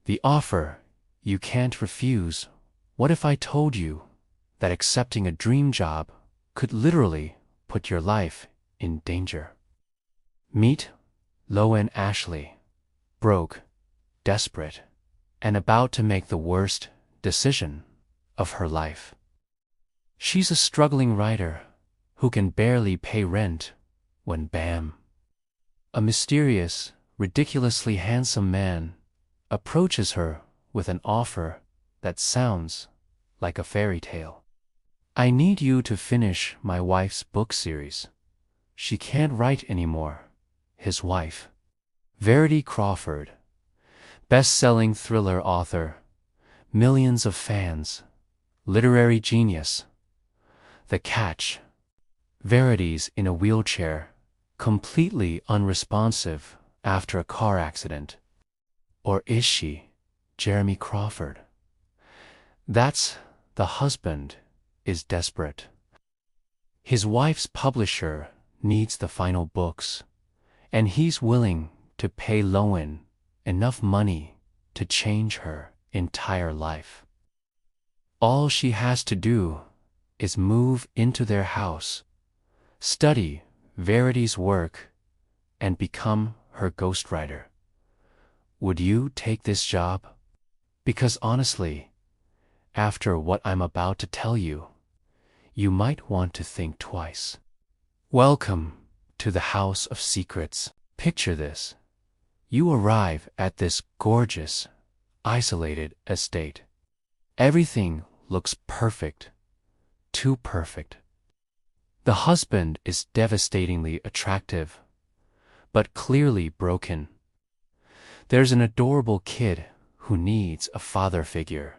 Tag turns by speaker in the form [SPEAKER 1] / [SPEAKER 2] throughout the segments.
[SPEAKER 1] The offer you can't refuse. What if I told you that accepting a dream job could literally put your life in danger? Meet Lowen Ashley, broke, desperate, and about to make the worst decision of her life. She's a struggling writer who can barely pay rent when bam! A mysterious, ridiculously handsome man approaches her with an offer that sounds like a fairy tale. I need you to finish my wife's book series. She can't write anymore. His wife. Verity Crawford, best-selling thriller author, millions of fans, literary genius. The catch: Verity's in a wheelchair, completely unresponsive after a car accident. Or is she Jeremy Crawford? That's the husband is desperate. His wife's publisher needs the final books, and he's willing to pay Lowen enough money to change her entire life. All she has to do is move into their house, study Verity's work, and become her ghostwriter. Would you take this job? Because honestly, after what I'm about to tell you, you might want to think twice. Welcome to the House of Secrets. Picture this. You arrive at this gorgeous, isolated estate. Everything looks perfect, too perfect. The husband is devastatingly attractive, but clearly broken. There's an adorable kid who needs a father figure.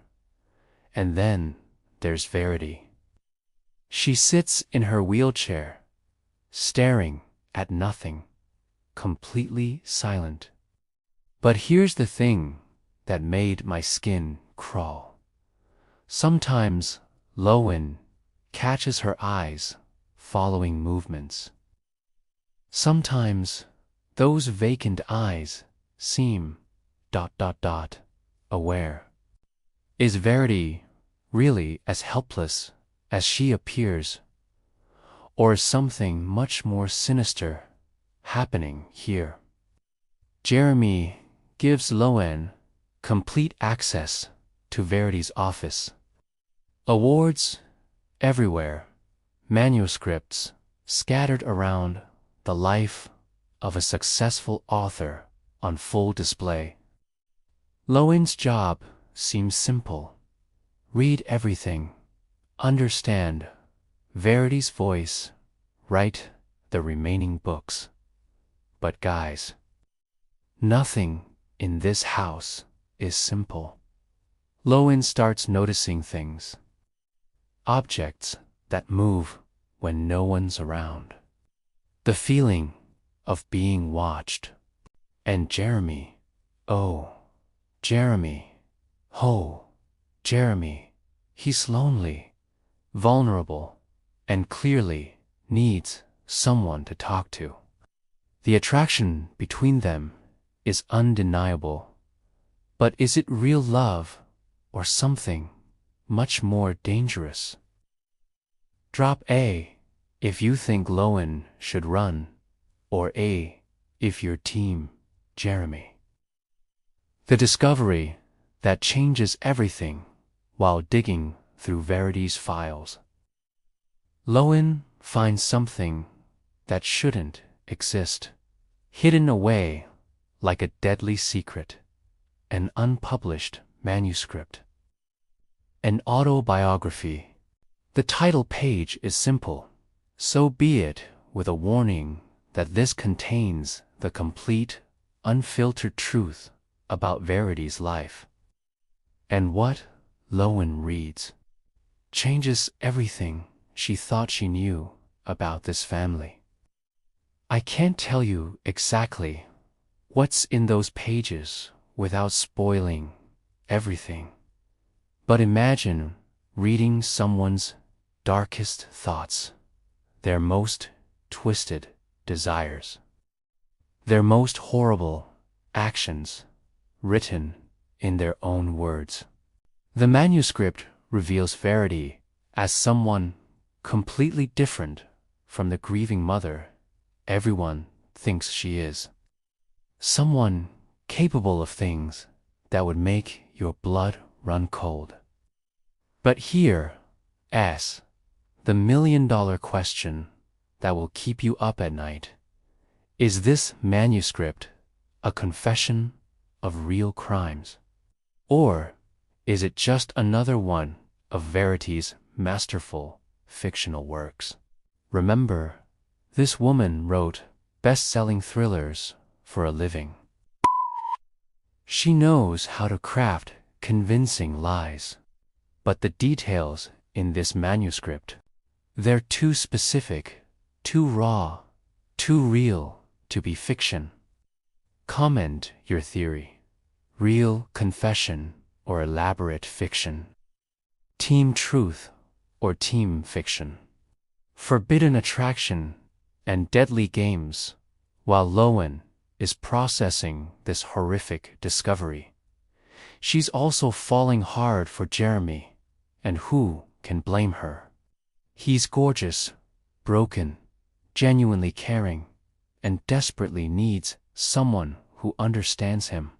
[SPEAKER 1] And then there's Verity. She sits in her wheelchair, staring at nothing, completely silent. But here's the thing that made my skin crawl. Sometimes Lowen catches her eyes following movements. Sometimes those vacant eyes seem ... aware. Is Verity really as helpless as she appears? Or is something much more sinister happening here? Jeremy gives Lowen complete access to Verity's office. Awards everywhere, manuscripts scattered around, the life of a successful author on full display. Lowen's job seems simple. Read everything, understand Verity's voice, write the remaining books. But guys, nothing in this house is simple. Lowen starts noticing things. Objects that move when no one's around. The feeling of being watched. And Jeremy, oh, Jeremy, oh, Jeremy, he's lonely, vulnerable, and clearly needs someone to talk to. The attraction between them is undeniable. But is it real love or something much more dangerous? Drop A if you think Lowen should run, or A if your team, Jeremy. The discovery that changes everything while digging through Verity's files. Lowen finds something that shouldn't exist, hidden away like a deadly secret, an unpublished manuscript. An autobiography. The title page is simple, so be it, with a warning that this contains the complete, unfiltered truth about Verity's life. And what Lowen reads changes everything she thought she knew about this family. I can't tell you exactly what's in those pages without spoiling everything. But imagine reading someone's darkest thoughts, their most twisted desires, their most horrible actions, written in their own words. The manuscript reveals Verity as someone completely different from the grieving mother everyone thinks she is. Someone capable of things that would make your blood run cold. But here, as the million-dollar question that will keep you up at night, is this manuscript a confession of real crimes? Or is it just another one of Verity's masterful fictional works? Remember, this woman wrote best-selling thrillers for a living. She knows how to craft convincing lies. But the details in this manuscript, they're too specific, too raw, too real to be fiction. Comment your theory. Real confession or elaborate fiction? Team truth or team fiction? Forbidden attraction and deadly games, while Lowen is processing this horrific discovery. She's also falling hard for Jeremy, and who can blame her? He's gorgeous, broken, genuinely caring, and desperately needs someone who understands him.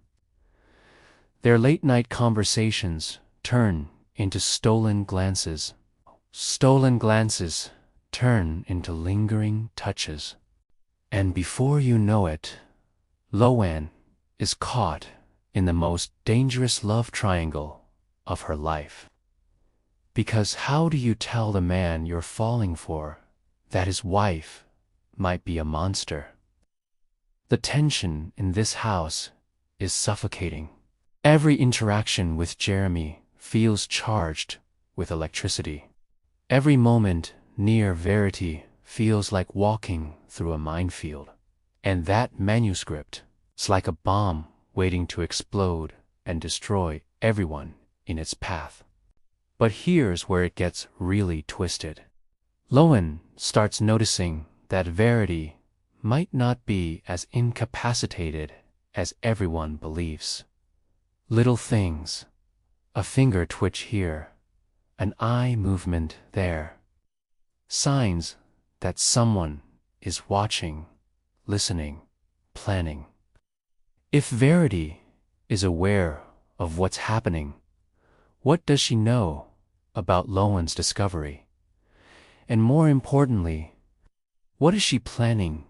[SPEAKER 1] Their late-night conversations turn into stolen glances. Stolen glances turn into lingering touches. And before you know it, Lowen is caught in the most dangerous love triangle of her life. Because how do you tell the man you're falling for that his wife might be a monster? The tension in this house is suffocating. Every interaction with Jeremy feels charged with electricity. Every moment near Verity feels like walking through a minefield. And that manuscript is like a bomb waiting to explode and destroy everyone in its path. But here's where it gets really twisted. Lowen starts noticing that Verity might not be as incapacitated as everyone believes. Little things, a finger twitch here, an eye movement there. Signs that someone is watching, listening, planning. If Verity is aware of what's happening, what does she know about Lowen's discovery? And more importantly, what is she planning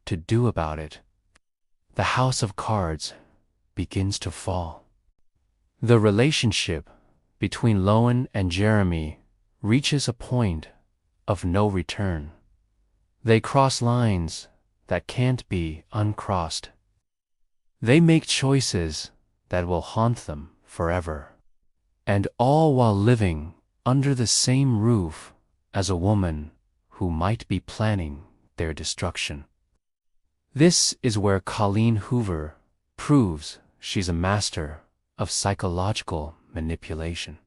[SPEAKER 1] to do about it? The house of cards begins to fall. The relationship between Lowen and Jeremy reaches a point of no return. They cross lines that can't be uncrossed. They make choices that will haunt them forever. And all while living under the same roof as a woman who might be planning their destruction. This is where Colleen Hoover proves she's a master of psychological manipulation.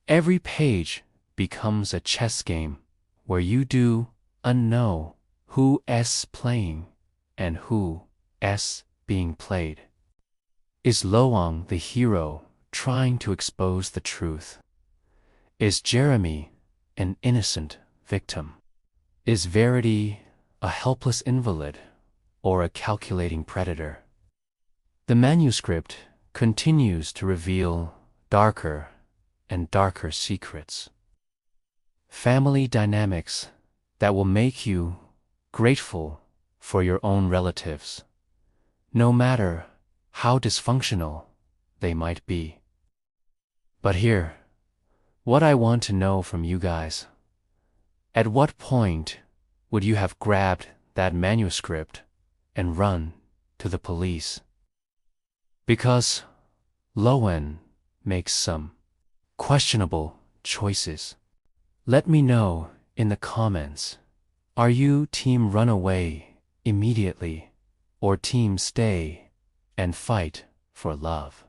[SPEAKER 1] Every page becomes a chess game where you do know who's playing and who's being played. Is Lowen the hero trying to expose the truth? Is Jeremy an innocent victim? Is Verity a helpless invalid or a calculating predator? The manuscript continues to reveal darker and darker secrets. Family dynamics that will make you grateful for your own relatives, no matter how dysfunctional they might be. But here, what I want to know from you guys, at what point would you have grabbed that manuscript and run to the police? Because Lowen makes some questionable choices. Let me know in the comments. Are you team run away immediately or team stay and fight for love?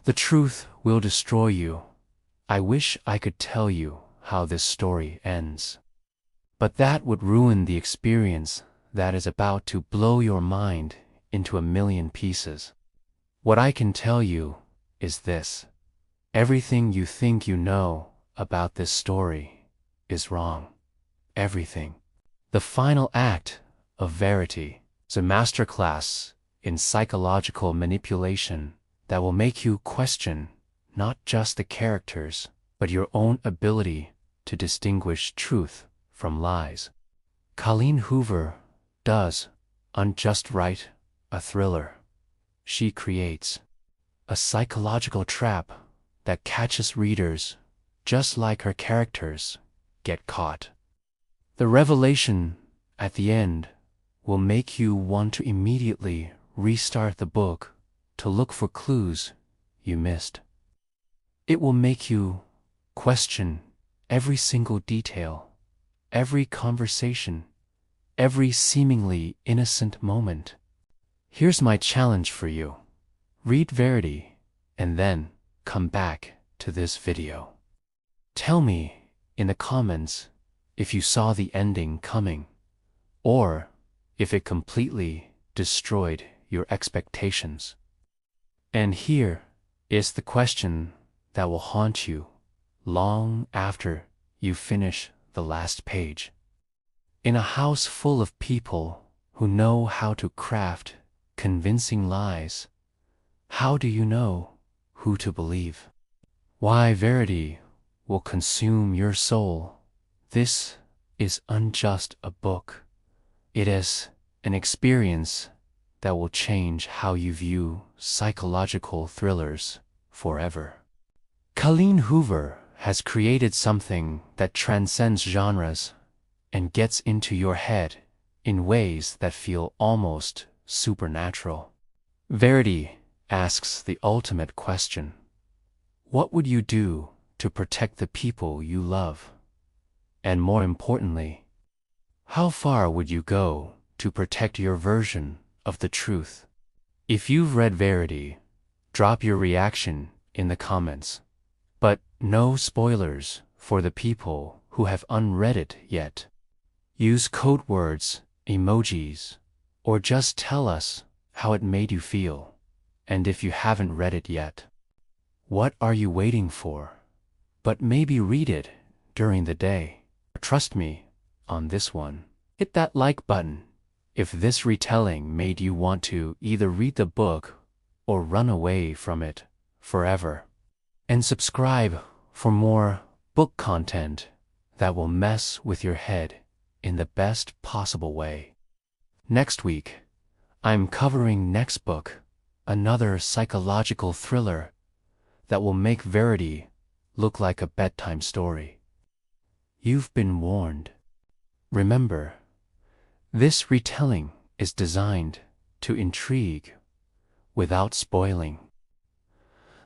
[SPEAKER 1] The truth will destroy you. I wish I could tell you how this story ends. But that would ruin the experience that is about to blow your mind into a million pieces. What I can tell you is this. Everything you think you know about this story is wrong. Everything. The final act of Verity is a masterclass in psychological manipulation that will make you question not just the characters, but your own ability to distinguish truth from lies. Colleen Hoover does unjust write a thriller. She creates a psychological trap that catches readers just like her characters get caught. The revelation at the end will make you want to immediately restart the book to look for clues you missed. It will make you question every single detail, every conversation, every seemingly innocent moment. Here's my challenge for you. Read Verity and then come back to this video. Tell me in the comments if you saw the ending coming, or if it completely destroyed your expectations. And here is the question that will haunt you long after you finish the last page. In a house full of people who know how to craft convincing lies, how do you know who to believe? Why Verity will consume your soul. This is unjust a book. It is an experience that will change how you view psychological thrillers forever. Colleen Hoover has created something that transcends genres and gets into your head in ways that feel almost supernatural. Verity asks the ultimate question. What would you do to protect the people you love? And more importantly, how far would you go to protect your version of the truth? If you've read Verity, drop your reaction in the comments. But no spoilers for the people who have unread it yet. Use code words, emojis, or just tell us how it made you feel. And if you haven't read it yet, what are you waiting for? But maybe read it during the day. Trust me on this one. Hit that like button if this retelling made you want to either read the book or run away from it forever. And subscribe for more book content that will mess with your head in the best possible way. Next week, I'm covering next book, another psychological thriller that will make Verity look like a bedtime story. You've been warned. Remember, this retelling is designed to intrigue without spoiling.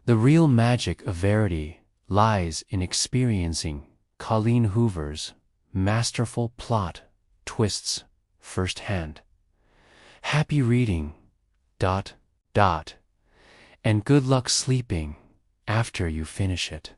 [SPEAKER 1] The real magic of Verity lies in experiencing Colleen Hoover's masterful plot twists firsthand. Happy reading, ... and good luck sleeping after you finish it.